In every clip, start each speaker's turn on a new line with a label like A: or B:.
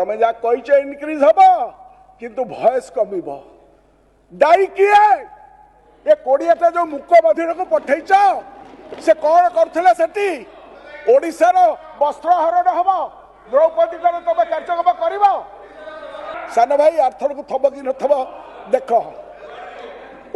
A: तमें जा कहीचे इनक्रीज हम किंतु भयस कमिब दायी किए ये 20टा जो मुख्यमंत्री को पठेच से कौन करथिले सेठी ओडिशार वस्त्र हरण हम द्रौपदी तब कार्यक्रम कर सान भाई आर्थर को थब कि नथब देख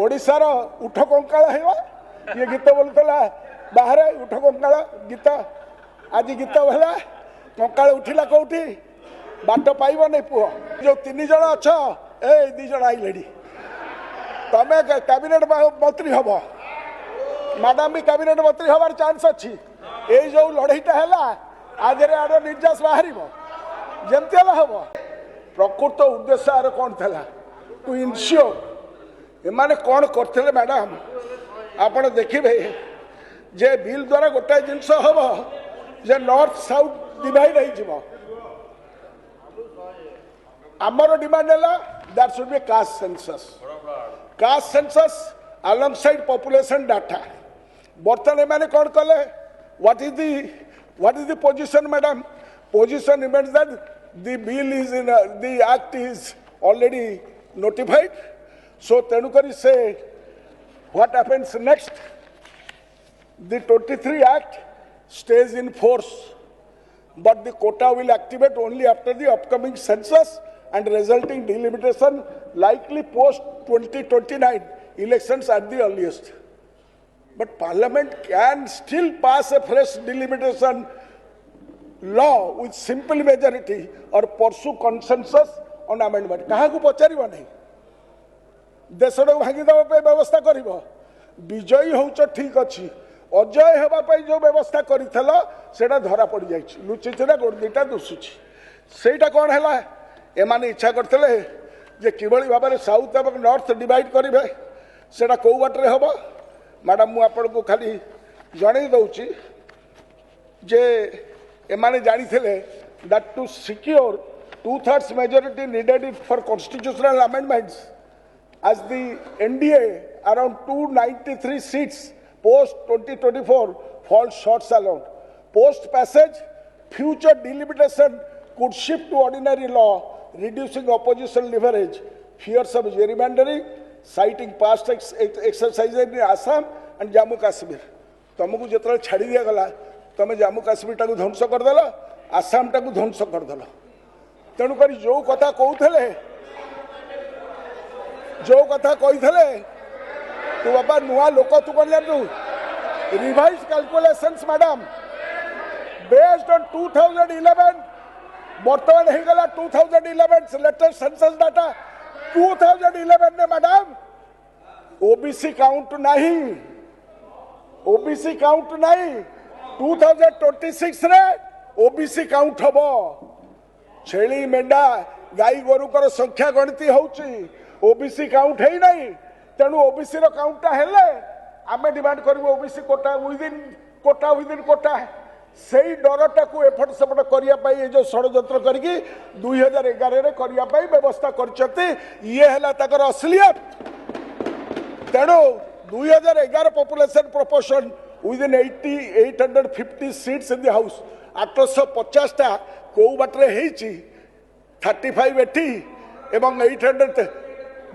A: ओडिशार उठ कंकाल है ये गीत बोलूला बाहर उठ कंकाल गीत आज गीत भला कंकाल उठिला कौटी बाट पाइब नहीं पुह जो 3 जन अछ ए 2 जन आइले तमें कैबिनेट मंत्री हम मैडम भी कैबिनेट मंत्री हमार चांस अच्छी ये जो लड़ईटा है आधे आड़ निर्यास बाहर जमती हम प्रकृत उद्देश्य आर कौन था टू इनश्योर एमाने कौन करते मैडम आपण देखिए जे बिल द्वारा गोटाए जिनस हम जे नॉर्थ साउथ डिवाइड हो आमर डिमांड है that should be caste census alongside population data बर्तमान मैंने कौन कले what is the position madam position remains that the bill is in the act is already notified so tenukari say what happens next the 23 act stays in force but the quota will activate only after the upcoming census and resulting delimitation likely post 2029 elections at the earliest. But Parliament can still pass a fresh delimitation law with simple majority or pursue consensus on amendment. कहाँ को पचार नहीं देश भांगीदेवा व्यवस्था कर विजयी होच ठीक अच्छी अजय होगापी जो व्यवस्था करा धरा पड़ जा लुचिचरा गोड़ दीटा दुसुची सेटा कौन है एमाने इच्छा करते जे किभली भाव में साउथ और नॉर्थ डिवाइड करेंगे सेटा कौ बाटे हम मैडम मु आपण को खाली जन दूची जे एमाने जानी that to secure 2/3 majority needed for constitutional amendments as the NDA around 293 seats post 2024 falls short alone. Post passage, future delimitation could shift to ordinary law, reducing opposition leverage. Fears of gerrymandering, citing past exercises in Assam and Jammu Kashmir. तुमको जो छाड़ी दिया गला तुम जम्मू काश्मीर टाक ध्वंस करदेल आसाम टाक ध्वंस करदेल तेणुक जो कथा कहते जो कथा कही तू बाबा नुआ लोक तू कौन जानू revise calculations madam based on 2011 बर्तमान हो गला 2011 लेटेस्ट सेंसस डाटा 2011 ने मैडम ओबीसी काउंट नहीं ओबीसी काउंट नहीं 2026 रे ओबीसी काउंट हम छेली मेंढा गाई गोरुकर संख्या गणति होची ओबीसी काउंट है नहीं तेणु ओबीसी रो काउंटा हेले आमे डिमांड करबो ओबीसी कोटा विदिन कोटा सेही डरटा को एफर्ट सेपट करिया पाई ये जो षडयंत्र करके 2011 रे करिया पाई व्यवस्था करचते ये हला तकर असलियत तेणु 2011 population proportion within 850 seats in the house 850 टा को बाटरे हेची 35 एठी एवं 800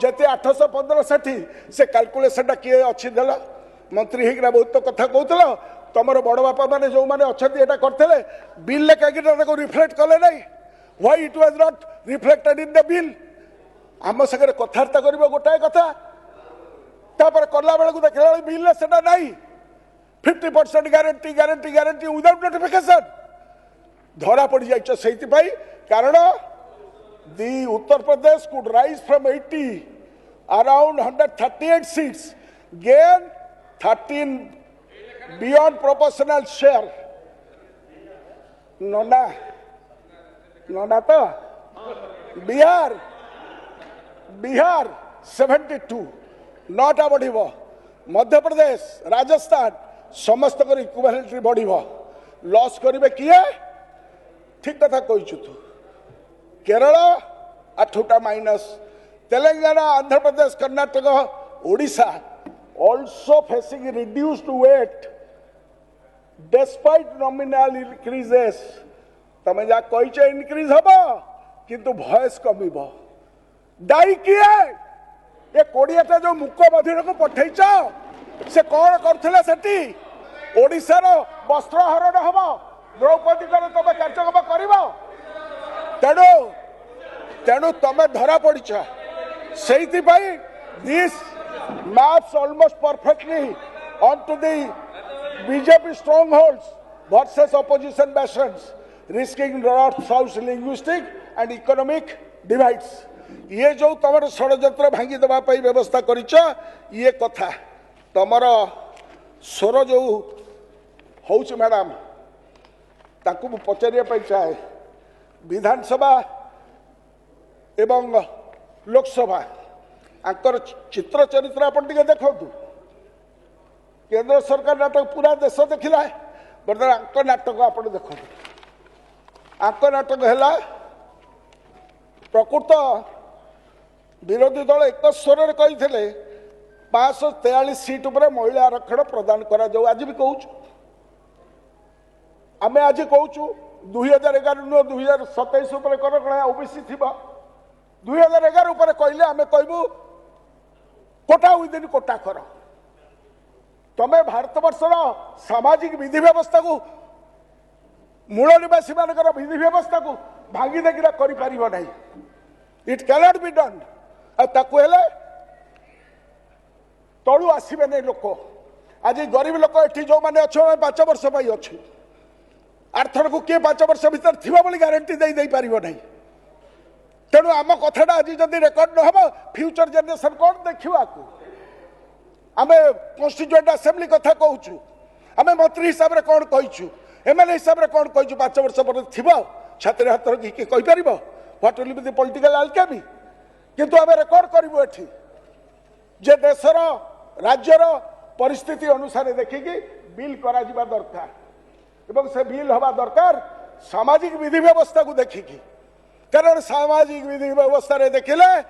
A: जते 815 साठी से कैलकुलेशन किए अच्छी देला मंत्री हिकरा बहुत कथा कहतल तुम बड़ बापा माने जो माने अच्छा करते बिल कहीं रिफ्लेक्ट कले ना why it was not reflected in the bill आम सागर कथबार्ता कर गोटाए कथा तापर कला बेलू देखला बिल से नहीं 50% guarantee guarantee guarantee without notification धरा पड़ जाई कारण the Uttar Pradesh could rise from 80 around 138 seats, gain 13 beyond proportional share. Nona to Bihar 72 not बढ़िबो Madhya Pradesh Rajasthan समस्त कर इक्विवेलेंटली बढ़िबो लॉस करिवे किए ठीक कथा कहिछु तू केरल 8टा minus Telangana Andhra Pradesh Karnataka Odisha also facing reduced weight despite nominal increases तमें जा कहीचे इनक्रीज हम किंतु भयस कमिब दायी किए ये 20टा जो मुक बधिर को पठेच से कौन करथिले सेठी ओडिशार वस्त्र हरण हम द्रौपदी तुम कार्यक्रम कर तेणु तेणु तुम धरा पड़छ से this maps almost perfectly onto the BJP strongholds versus opposition bastions risking north south linguistic and economic divides ये जो तुम षड्यंत्र भांगी देवा व्यवस्था करिछ ये कथा तुमर स्वर जो होउछ मैडम ताकू पचारिया चाहे विधानसभा एवं लोकसभा आंकर चित्र चरित्र अपन टिके देखु केंद्र सरकार नाटक पूरा देश देखला बर्तमान आंक नाटक आप देखो आंक नाटक है प्रकृत विरोधी दल एक स्वर कही 543 सीट उपर महिला आरक्षण प्रदान करा जाऊ आज भी कहूँ आम आज कहूँ 2011 नुह 2027 ओबीसी थी 2011 उपर कहले आम कहबू कोटा विदिन कोटा कर तमें भारत वर्षर सामाजिक विधि व्यवस्था को मूल निवासी मान विधि व्यवस्था को भांगी देखा कर इट कैनॉट बी डन आले तलू आसबे नहीं लोक आज गरीब लोक ये जो मैंने अच्छे 5 वर्ष अच्छे आरथर को किए 5 वर्ष भर थी गारंटी दे पार ना तेणु आम कथाटा आज जब रेकर्ड न हो फ्यूचर जेनेरेशन कौन देखा आम कन्स्टिट्यूएंट असेंबली कथा कहूँ आम मंत्री हिसाब से कौन कहीचु एमएलए हिसाब से कौन कहीचु 5 वर्ष पर थी छाती हाथ रखिए कहीपर what will be the political alchemy किंतु आम रेकर्ड करूँ एठी जे देशर राज्यर परिस्थिति अनुसार देखिकी बिल करा दरकार एवं से बिल हवा दरकार सामाजिक विधि व्यवस्था को देखिकी कारण सामाजिक विधि व्यवस्था रे देखिले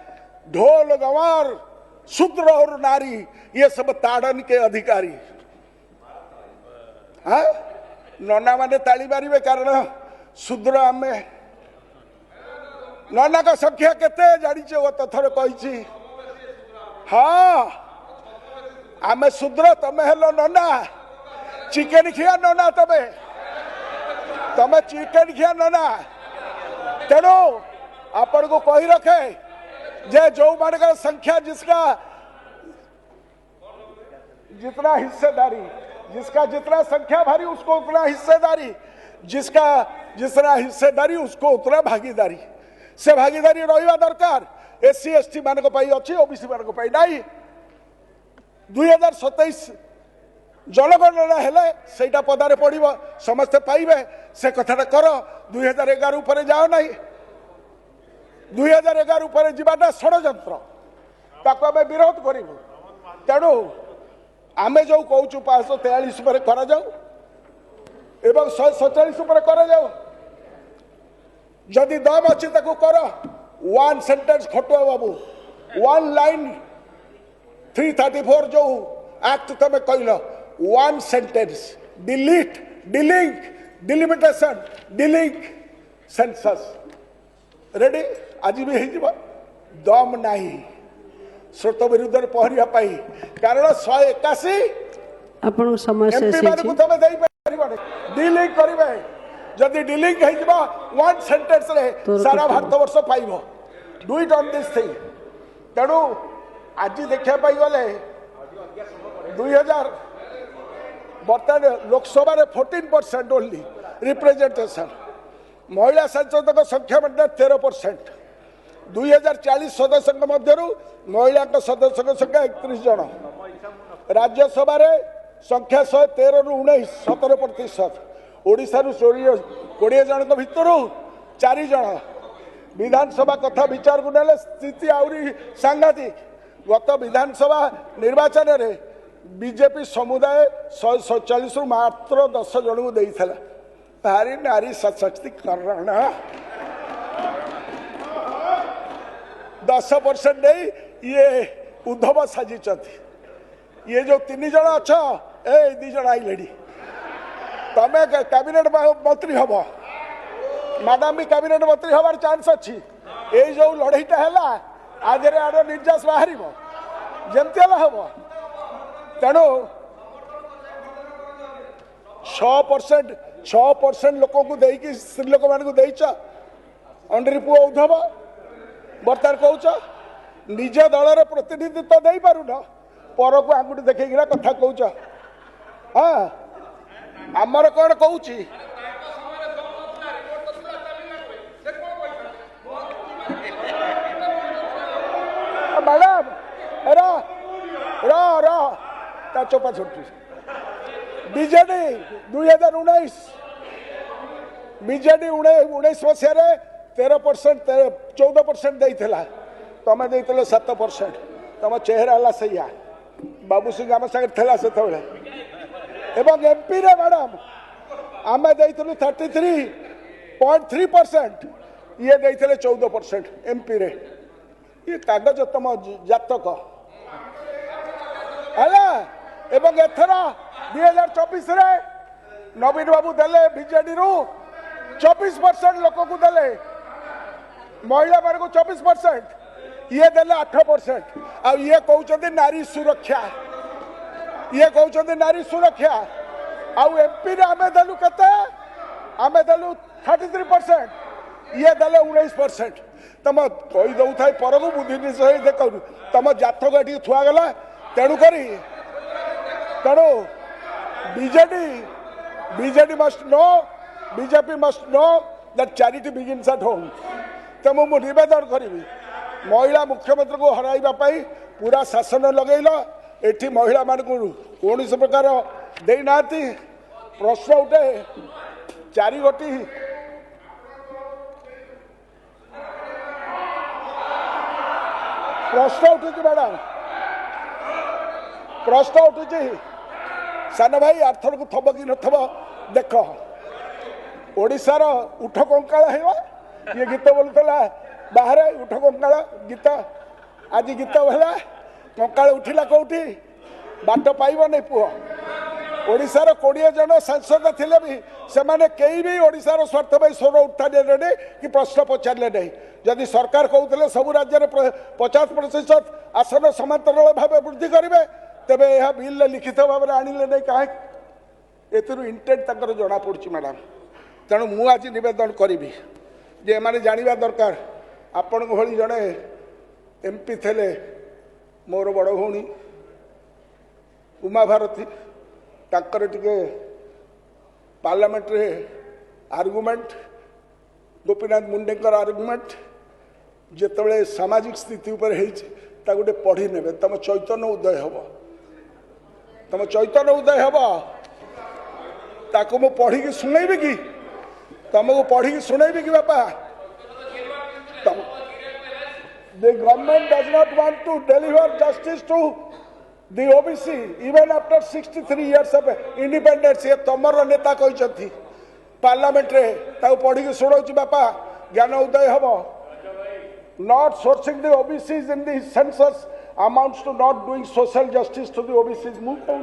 A: ढोल गंवार शूद्र और नारी ये सब ताड़न के अधिकारी हाँ नना माने ताली मारे कारण शूद्र आम नना का संख्या केते जानिचे वो तथर कही हाँ आम शूद्र तमें हेलो नना चिकेन खिया नना तमें चिकेन खिया नना तेणु आपण को कही रखे जे जो मान का संख्या जिसका जितना हिस्सेदारी जिसका जितना संख्या भारी उसको उतना हिस्सेदारी जिसका जितना हिस्सेदारी उसको उतना भागीदारी से भागीदारी रहा दरकार एससी एसटी मान अच्छी ओबीसी मान नहीं 2027 जनगणना हेले सेटा पदारे पड़ो समस्ते पाइबे से कथाटा कर 2011 उपर जाओ ना 2011 उपर जावाटा षड्यंत्र ताको आम विरोध करूँ तेणु आम जो कहूँ 543 उपर करा जाऊ एवं 147 उपर करा जाऊ जदि दम अच्छी ताको कर वन सेंटेंस खटुआ बाबू वन लाइन 334 जो एक्ट तुम कहल one sentence delete D-Link delimitation D-Link census ready आज भी हो दम नहीं स्रोत विरुद्ध में पहरिया कारण 181
B: आपण समय
A: से तुम डिलिंक करेंगे जदि डिलिंक हो वन सेंटेंस रे सारा भारत वर्ष पाइब do it on this thing तेणु आज देखा गले 2000 बर्तमान लोकसभा 14% ओनली रिप्रेजेंटेशन महिला सांसद संख्या 13% 2040 सदस्य मध्य महिला सदस्य संख्या 31 जन राज्यसभा संख्या 113 रु 19 17% ओडिशा 20 जन भितर 4 जन विधानसभा कथा विचार को नेले स्थिति आहरी सांघातिक गत विधानसभा निर्वाचन रे बीजेपी समुदाय 147 रु मात्र 10 जन को देइथला भारी नारी सशक्तिकरण 10% नहीं ये उद्धव साजी ये जो 3 जन अच्छा ए 2 जन आइले तमें कैबिनेट मंत्री हम मैडम भी कैबिनेट मंत्री हमार चांस अच्छी यही जो लड़ईटा है आज आर निर्यास बाहर जमती हम तेणु 6% लोक स्त्री लोक मान अंडरी पुआ उद्धव बर्तमान कौच निज दलर प्रतिनिधित्व दे पारुन पर को आंगुठी देखा कथा कौच हाँ आमर कौन कौच मैडम चोपा छोटी बीजेडी 2019 बीजेडी 19 मसीह 13% 14% देता तुम दे 7% तुम चेहरा है सैया बाबू सिंह आम सागर से एमपी रे मैडम आम दे 33.3% ये दे 14% एमपी रे ये कागज तुम जातक है एथर 2024 नवीन बाबू देले बीजेडी रु 24% लोक को देले महिला मान को 24% ये देले 8% आ ये कहते नारी सुरक्षा ये कहते नारी सुरक्षा आउ एमपी रे आमे देलु कते आमे देलु 33% ये देले 19% तुम कही दौ था पर को बुद्धि निश्चय देख तुम जातक ये थुआ गला तेणुक तेणु BJD must know BJP must know that charity begins at home तेणु मु निवेदन करी महिला मुख्यमंत्री को हराइबा पाई पूरा शासन लगेल एठी महिला मान कौन प्रकार देना प्रश्न उठे 4 गोटी प्रश्न उठुची मैडम प्रश्न उठुची सान भाई आर्थर को थब कि नथब देख ओडिशार उठ कंकाल है ये गीत बोलूला बाहर उठ कंकाल गीत आज गीत बोला कंकाल उठिला कौटी बाट पाइब नहीं पुओ ओडिशार 20 जन सांसद थिले भी सेमाने कई भी ओडिशार स्वार्थ भाई स्वर उठाने नहीं कि प्रश्न पचारे नहीं जदि सरकार कहते सब राज्य में 50% आसन समांतराल भाव वृद्धि करेंगे तेरे यह बिल लिखित भाव में आणिले नहीं कहीं एथुरु इंटेंट तक जना पड़ी मैडम तेणु मु आज निवेदन करी जे माने जानिबा दरकार आपण भली जड़े एमपी थे मोर बड़ भौणी उमा भारती ताकर टिके पार्लियामेंट रे आर्गुमेंट गोपीनाथ मुंडेकर आर्गुमेंट जिते सामाजिक स्थिति उपर गोटे पढ़ी ने तुम चैतन्य उदय हम तुम चैतन्य उदय हम ताको मु पढ़ी शुणेबी कि तुमको पढ़ी शुणेबी कि बापा the government does not want to deliver justice to the OBC even after 63 years of independence ये तमर नेता कहते पार्लियामेंट रे ताको पढ़ी शुणाऊँ बापा ज्ञान उदय हम not sourcing the OBCs in the census amounts to not doing social justice to the OBCs. Move on.